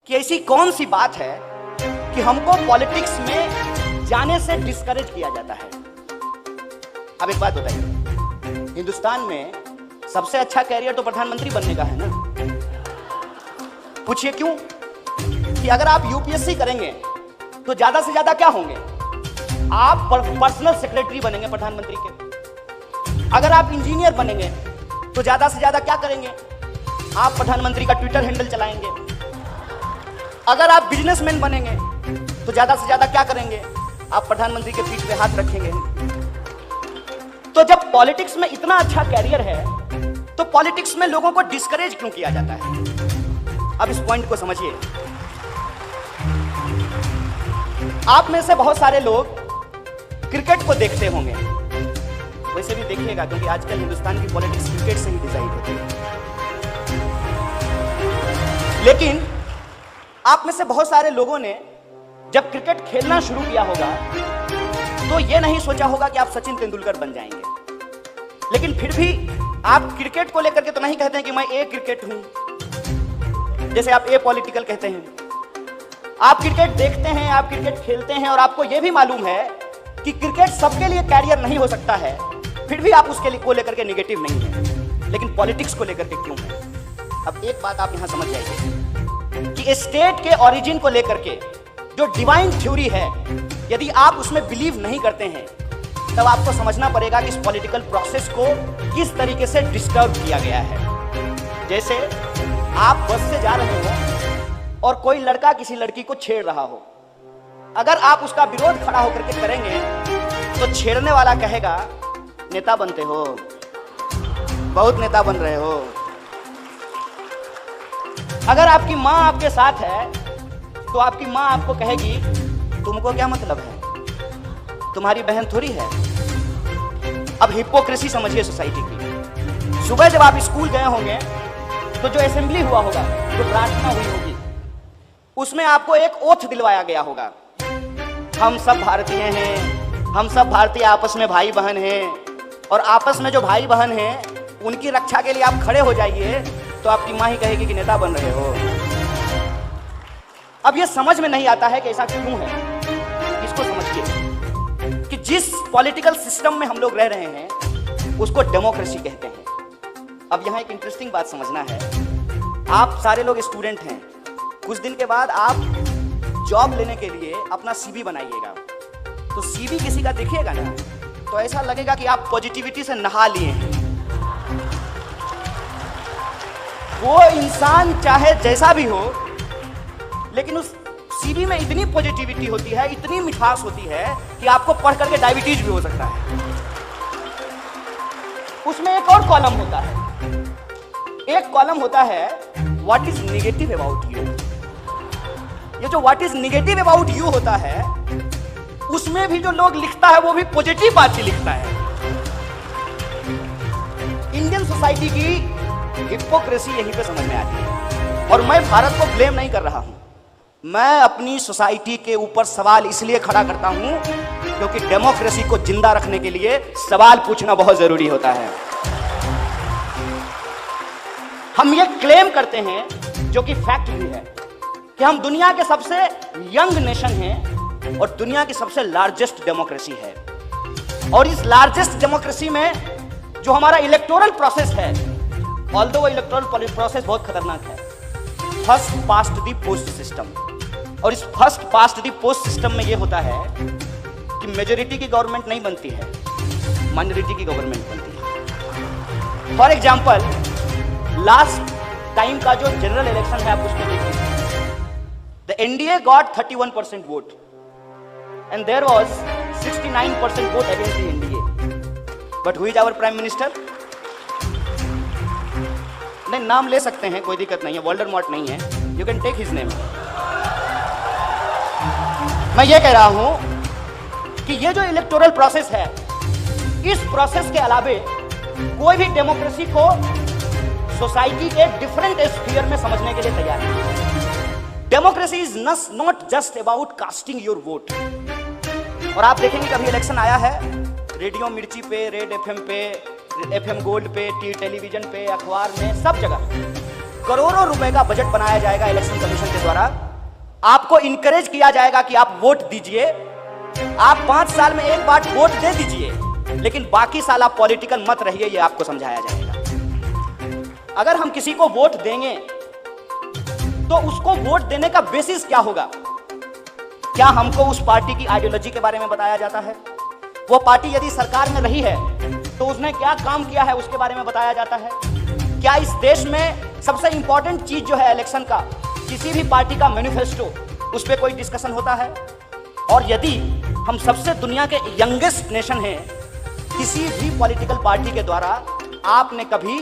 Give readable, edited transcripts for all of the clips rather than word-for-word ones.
कि ऐसी कौन सी बात है कि हमको पॉलिटिक्स में जाने से डिस्करेज किया जाता है। अब एक बात बताइए, हिंदुस्तान में सबसे अच्छा कैरियर तो प्रधानमंत्री बनने का है ना। पूछिए क्यों? कि अगर आप यूपीएससी करेंगे तो ज्यादा से ज्यादा क्या होंगे? आप पर्सनल सेक्रेटरी बनेंगे प्रधानमंत्री के। अगर आप इंजीनियर बनेंगे तो ज्यादा से ज्यादा क्या करेंगे? आप प्रधानमंत्री का ट्विटर हैंडल चलाएंगे। अगर आप बिजनेसमैन बनेंगे तो ज्यादा से ज्यादा क्या करेंगे? आप प्रधानमंत्री के पीठ पे हाथ रखेंगे। तो जब पॉलिटिक्स में इतना अच्छा कैरियर है तो पॉलिटिक्स में लोगों को डिस्करेज क्यों किया जाता है? अब इस पॉइंट को समझिए। आप में से बहुत सारे लोग क्रिकेट को देखते होंगे, वैसे भी देखिएगा क्योंकि आजकल हिंदुस्तान की पॉलिटिक्स क्रिकेट से ही डिसाइड होती है। लेकिन आप में से बहुत सारे लोगों ने जब क्रिकेट खेलना शुरू किया होगा तो यह नहीं सोचा होगा कि आप सचिन तेंदुलकर बन जाएंगे। लेकिन फिर भी आप क्रिकेट को लेकर के तो नहीं कहते हैं कि मैं ए क्रिकेट हूं, जैसे आप ए पॉलिटिकल कहते हैं। आप क्रिकेट देखते हैं, आप क्रिकेट खेलते हैं और आपको यह भी मालूम है कि क्रिकेट सबके लिए कैरियर नहीं हो सकता है, फिर भी आप उसके को लेकर के नेगेटिव नहीं है। लेकिन पॉलिटिक्स को लेकर के क्यों है? अब एक बात आप यहां समझ जाइए कि स्टेट के ओरिजिन को लेकर के जो डिवाइन थ्योरी है, यदि आप उसमें बिलीव नहीं करते हैं तब आपको समझना पड़ेगा कि इस पॉलिटिकल प्रोसेस को किस तरीके से डिस्टर्ब किया गया है। जैसे आप बस से जा रहे हो और कोई लड़का किसी लड़की को छेड़ रहा हो, अगर आप उसका विरोध खड़ा होकर के करेंगे तो छेड़ने वाला कहेगा नेता बनते हो, बहुत नेता बन रहे हो। अगर आपकी माँ आपके साथ है तो आपकी माँ आपको कहेगी तुमको क्या मतलब है, तुम्हारी बहन थोड़ी है। अब हिपोक्रेसी समझिए सोसाइटी की। सुबह जब आप स्कूल गए होंगे तो जो असेंबली हुआ होगा, जो प्रार्थना हुई होगी, उसमें आपको एक ओथ दिलवाया गया होगा, हम सब भारतीय हैं, हम सब भारतीय आपस में भाई बहन हैं, और आपस में जो भाई बहन हैं उनकी रक्षा के लिए आप खड़े हो जाइए। तो आपकी माँ ही कहेगी कि नेता बन रहे हो। अब ये समझ में नहीं आता है कि ऐसा क्यों है। इसको समझिए कि जिस पॉलिटिकल सिस्टम में हम लोग रह रहे हैं उसको डेमोक्रेसी कहते हैं। अब यहाँ एक इंटरेस्टिंग बात समझना है। आप सारे लोग स्टूडेंट हैं, कुछ दिन के बाद आप जॉब लेने के लिए अपना सीवी बनाइएगा, तो सीवी किसी का देखिएगा ना तो ऐसा लगेगा कि आप पॉजिटिविटी से नहा लिए हैं। वो इंसान चाहे जैसा भी हो, लेकिन उस सीवी में इतनी पॉजिटिविटी होती है, इतनी मिठास होती है कि आपको पढ़ करके डायबिटीज भी हो सकता है। उसमें एक और कॉलम होता है, एक कॉलम होता है what is negative about you. ये जो what is negative about you होता है उसमें भी जो लोग लिखता है वो भी पॉजिटिव बात ही लिखता है। इंडियन सोसाइटी की हिपोक्रेसी यहीं पे समझ में आती है। और मैं भारत को ब्लेम नहीं कर रहा हूं, मैं अपनी सोसाइटी के ऊपर सवाल इसलिए खड़ा करता हूं क्योंकि डेमोक्रेसी को जिंदा रखने के लिए सवाल पूछना बहुत जरूरी होता है। हम ये क्लेम करते हैं, जो कि फैक्ट भी है, कि हम दुनिया के सबसे यंग नेशन हैं और दुनिया की सबसे लार्जेस्ट डेमोक्रेसी है। और इस लार्जेस्ट डेमोक्रेसी में जो हमारा इलेक्टोरल प्रोसेस है, ऑल्दो वो इलेक्टोरल प्रोसेस बहुत खतरनाक है, first past the post system. और इस first past the post system में ये होता है कि मेजोरिटी की गवर्नमेंट नहीं बनती है, माइनॉरिटी की गवर्नमेंट बनती है। फॉर एग्जांपल, लास्ट टाइम का जो जनरल इलेक्शन है आप उसको देखिए, the NDA got 31% vote and there was 69% vote against the NDA. But who is our prime minister? नहीं, नाम ले सकते हैं, कोई दिक्कत नहीं है, वोल्डेमॉर्ट नहीं है, you can take his name. मैं ये कह रहा हूं कि ये जो इलेक्टोरल प्रोसेस है, इस प्रोसेस के अलावे कोई भी डेमोक्रेसी को सोसाइटी के डिफरेंट स्फीयर में समझने के लिए तैयार है। Democracy is not just about casting your vote. और आप देखेंगे कभी इलेक्शन आया है, रेडियो मिर्ची पे, रेड एफएम पे, एफएम गोल्ड पे, टेलीविजन पे, अखबार में, सब जगह करोड़ों रुपए का बजट बनाया जाएगा इलेक्शन कमीशन के द्वारा। आपको इनकरेज किया जाएगा कि आप वोट दीजिए, आप 5 साल में एक बार वोट दे दीजिए, लेकिन बाकी साल आप पॉलिटिकल मत रहिए, ये आपको समझाया जाएगा। अगर हम किसी को वोट देंगे तो उसको वोट देने का बेसिस क्या होगा? क्या हमको उस पार्टी की आइडियोलॉजी के बारे में बताया जाता है? वो पार्टी यदि सरकार में रही है तो उसने क्या काम किया है उसके बारे में बताया जाता है? क्या इस देश में सबसे इंपॉर्टेंट चीज जो है इलेक्शन का, किसी भी पार्टी का मैनिफेस्टो, उस पर कोई डिस्कशन होता है? और यदि हम सबसे दुनिया के यंगेस्ट नेशन हैं, किसी भी पॉलिटिकल पार्टी के द्वारा आपने कभी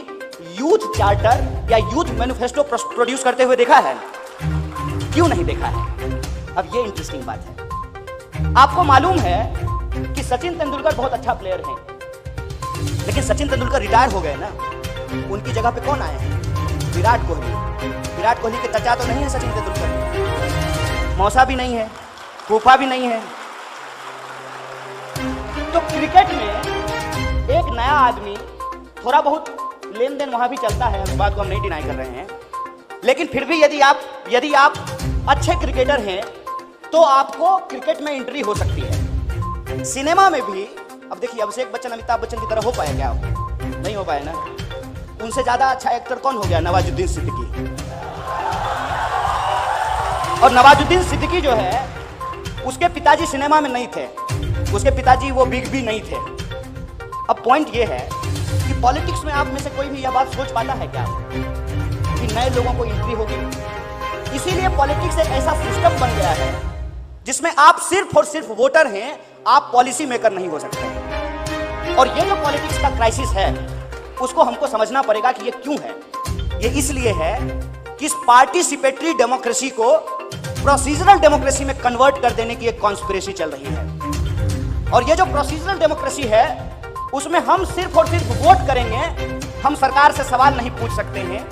यूथ चार्टर या यूथ मैनिफेस्टो प्रोड्यूस करते हुए देखा है? क्यों नहीं देखा है? अब ये इंटरेस्टिंग बात है। आपको मालूम है कि सचिन तेंदुलकर बहुत अच्छा प्लेयर है, लेकिन सचिन तेंदुलकर रिटायर हो गए ना, उनकी जगह पे कौन आए हैं? विराट कोहली। विराट कोहली के चचा तो नहीं है सचिन तेंदुलकर, मौसा भी नहीं है, फूफा भी नहीं है। तो क्रिकेट में एक नया आदमी, थोड़ा बहुत लेन देन वहां भी चलता है, उस बात को हम नहीं डिनाई कर रहे हैं, लेकिन फिर भी यदि आप अच्छे क्रिकेटर हैं तो आपको क्रिकेट में एंट्री हो सकती है। सिनेमा में भी, अब देखिए अभिषेक बच्चन अमिताभ बच्चन की तरह हो पाया क्या? नहीं हो पाया ना। उनसे ज्यादा अच्छा एक्टर कौन हो गया? नवाजुद्दीन सिद्दीकी। और नवाजुद्दीन सिद्दीकी जो है, उसके पिताजी सिनेमा में नहीं थे, उसके पिताजी वो बिग बी नहीं थे। अब पॉइंट ये है कि पॉलिटिक्स में आप में से कोई भी यह बात सोच पाता है क्या कि नए लोगों को एंट्री होगी? इसीलिए पॉलिटिक्स एक ऐसा सिस्टम बन गया है जिसमें आप सिर्फ और सिर्फ वोटर हैं, आप पॉलिसी मेकर नहीं हो सकते। और ये जो पॉलिटिक्स का क्राइसिस है, उसको हमको समझना पड़ेगा कि ये क्यों है। ये इसलिए है कि इस पार्टिसिपेटरी डेमोक्रेसी को प्रोसीजरल डेमोक्रेसी में कन्वर्ट कर देने की एक कॉन्स्पिरेसी चल रही है। और ये जो प्रोसीजरल डेमोक्रेसी है, उसमें हम सिर्फ और सिर्फ वोट करेंगे, हम सरकार से सवाल नहीं पूछ सकते हैं,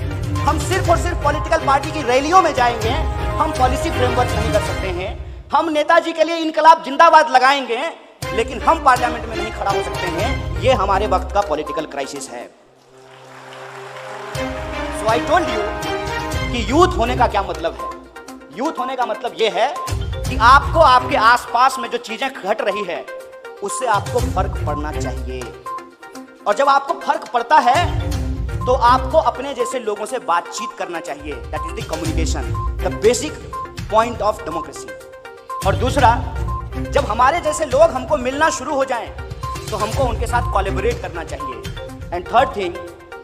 हम सिर्फ और सिर्फ पॉलिटिकल पार्टी की रैलियों में जाएंगे, हम पॉलिसी फ्रेमवर्क नहीं कर सकते हैं, हम नेताजी के लिए इनकलाब जिंदाबाद लगाएंगे, लेकिन हम पार्लियामेंट में नहीं खड़ा हो सकते हैं। ये हमारे वक्त का पॉलिटिकल क्राइसिस है। सो आई टोल्ड यू कि यूथ होने का क्या मतलब है। यूथ होने का मतलब यह है कि आपको आपके आसपास में जो चीजें घट रही है उससे आपको फर्क पड़ना चाहिए। और जब आपको फर्क पड़ता है तो आपको अपने जैसे लोगों से बातचीत करना चाहिए। That is the communication, the basic point of democracy. और दूसरा, जब हमारे जैसे लोग हमको मिलना शुरू हो जाएं तो हमको उनके साथ कोलैबोरेट करना चाहिए। एंड थर्ड थिंग,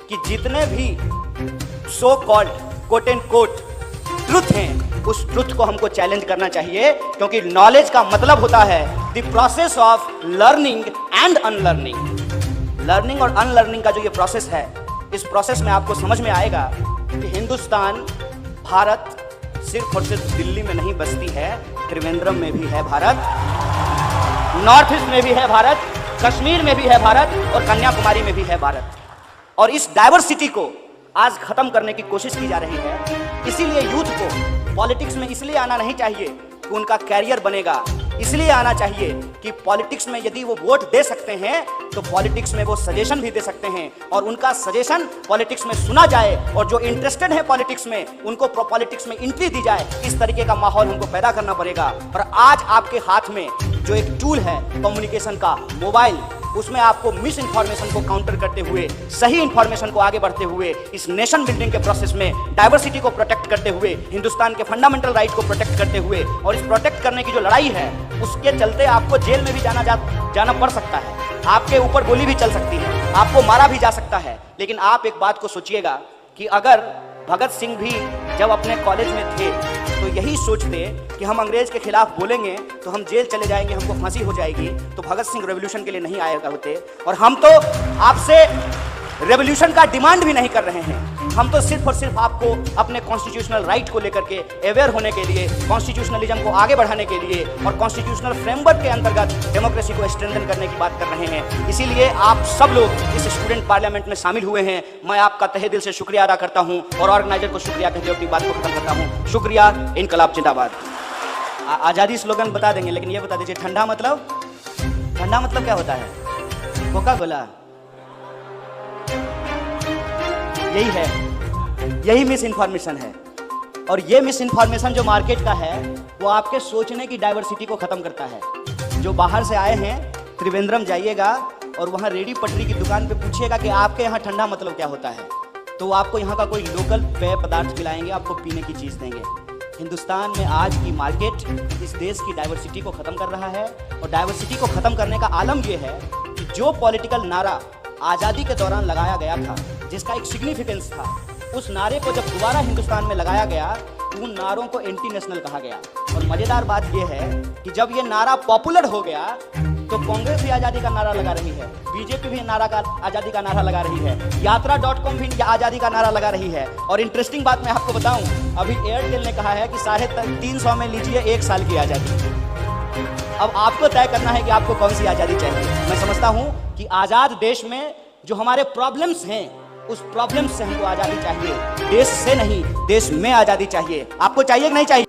कि जितने भी so called quote and quote truth हैं, उस ट्रुथ को हमको चैलेंज करना चाहिए, क्योंकि नॉलेज का मतलब होता है the process of learning and unlearning. Learning और अनलर्निंग का जो ये प्रोसेस है, इस प्रोसेस में आपको समझ में आएगा कि हिंदुस्तान, भारत सिर्फ और सिर्फ दिल्ली में नहीं बसती है, त्रिवेंद्रम में भी है भारत, नॉर्थ ईस्ट में भी है भारत, कश्मीर में भी है भारत, और कन्याकुमारी में भी है भारत। और इस डाइवर्सिटी को आज खत्म करने की कोशिश की जा रही है। इसीलिए यूथ को पॉलिटिक्स में इसलिए आना नहीं चाहिए कि उनका कैरियर बनेगा, इसलिए आना चाहिए कि पॉलिटिक्स में यदि वो वोट दे सकते हैं तो पॉलिटिक्स में वो सजेशन भी दे सकते हैं, और उनका सजेशन पॉलिटिक्स में सुना जाए, और जो इंटरेस्टेड है पॉलिटिक्स में उनको पॉलिटिक्स में एंट्री दी जाए। इस तरीके का माहौल हमको पैदा करना पड़ेगा। और आज आपके हाथ में जो एक टूल है कम्युनिकेशन का, मोबाइल, उसमें आपको मिस इन्फॉर्मेशन को काउंटर करते हुए, सही इन्फॉर्मेशन को आगे बढ़ते हुए, इस नेशन बिल्डिंग के प्रोसेस में डाइवर्सिटी को प्रोटेक्ट करते हुए, हिंदुस्तान के फंडामेंटल राइट को प्रोटेक्ट करते हुए, और इस प्रोटेक्ट करने की जो लड़ाई है उसके चलते आपको जेल में भी जाना पड़ सकता है, आपके ऊपर गोली भी चल सकती है, आपको मारा भी जा सकता है। लेकिन आप एक बात को सोचिएगा कि अगर भगत सिंह भी जब अपने कॉलेज में थे तो यही सोचते कि हम अंग्रेज के खिलाफ बोलेंगे तो हम जेल चले जाएंगे, हमको फांसी हो जाएगी, तो भगत सिंह रेवोल्यूशन के लिए नहीं आए होते। और हम तो आपसे रेवोल्यूशन का डिमांड भी नहीं कर रहे हैं, हम तो सिर्फ और सिर्फ आपको अपने कॉन्स्टिट्यूशनल राइट को लेकर के अवेयर होने के लिए, कॉन्स्टिट्यूशनलिज्म को आगे बढ़ाने के लिए और कॉन्स्टिट्यूशनल फ्रेमवर्क के अंतर्गत डेमोक्रेसी को स्ट्रेंथन करने की बात कर रहे हैं। इसीलिए आप सब लोग इस स्टूडेंट पार्लियामेंट में शामिल हुए हैं। मैं आपका तहे दिल से शुक्रिया अदा करता हूं और ऑर्गेनाइजर को शुक्रिया कहते हुए अपनी बात को खत्म करता हूं। शुक्रिया, इनकलाब जिंदाबाद। आज़ादी स्लोगन बता देंगे, लेकिन ये बता दीजिए, ठंडा मतलब क्या होता है? कोका कोला, यही है। यही मिस इन्फॉर्मेशन है। और ये मिस इन्फॉर्मेशन जो मार्केट का है वो आपके सोचने की डाइवर्सिटी को खत्म करता है। जो बाहर से आए हैं, त्रिवेंद्रम जाइएगा और वहाँ रेडी पटरी की दुकान पे पूछिएगा कि आपके यहाँ ठंडा मतलब क्या होता है, तो आपको यहाँ का कोई लोकल पेय पदार्थ पिलाएंगे, आपको पीने की चीज़ देंगे। हिंदुस्तान में आज की मार्केट इस देश की डाइवर्सिटी को ख़त्म कर रहा है। और डाइवर्सिटी को ख़त्म करने का आलम यह है कि जो पॉलिटिकल नारा आज़ादी के दौरान लगाया गया था, जिसका एक सिग्निफिकेंस था, उस नारे को जब दोबारा हिंदुस्तान में लगाया गया तो उन नारों को एंटी नेशनल कहा गया। और मज़ेदार बात यह है कि जब ये नारा पॉपुलर हो गया तो कांग्रेस भी आज़ादी का नारा लगा रही है, बीजेपी भी आज़ादी का नारा लगा रही है, यात्रा.com भी आज़ादी का नारा लगा रही है। और इंटरेस्टिंग बात मैं आपको बताऊं, अभी एयरटेल ने कहा है कि 350 में लीजिए 1 साल की आज़ादी। अब आपको तय करना है कि आपको कौन सी आज़ादी चाहिए। मैं समझता हूं कि आज़ाद देश में जो हमारे प्रॉब्लम्स हैं, उस प्रॉब्लम्स से हमको आज़ादी चाहिए, देश से नहीं, देश में आज़ादी चाहिए। आपको चाहिए कि नहीं चाहिए?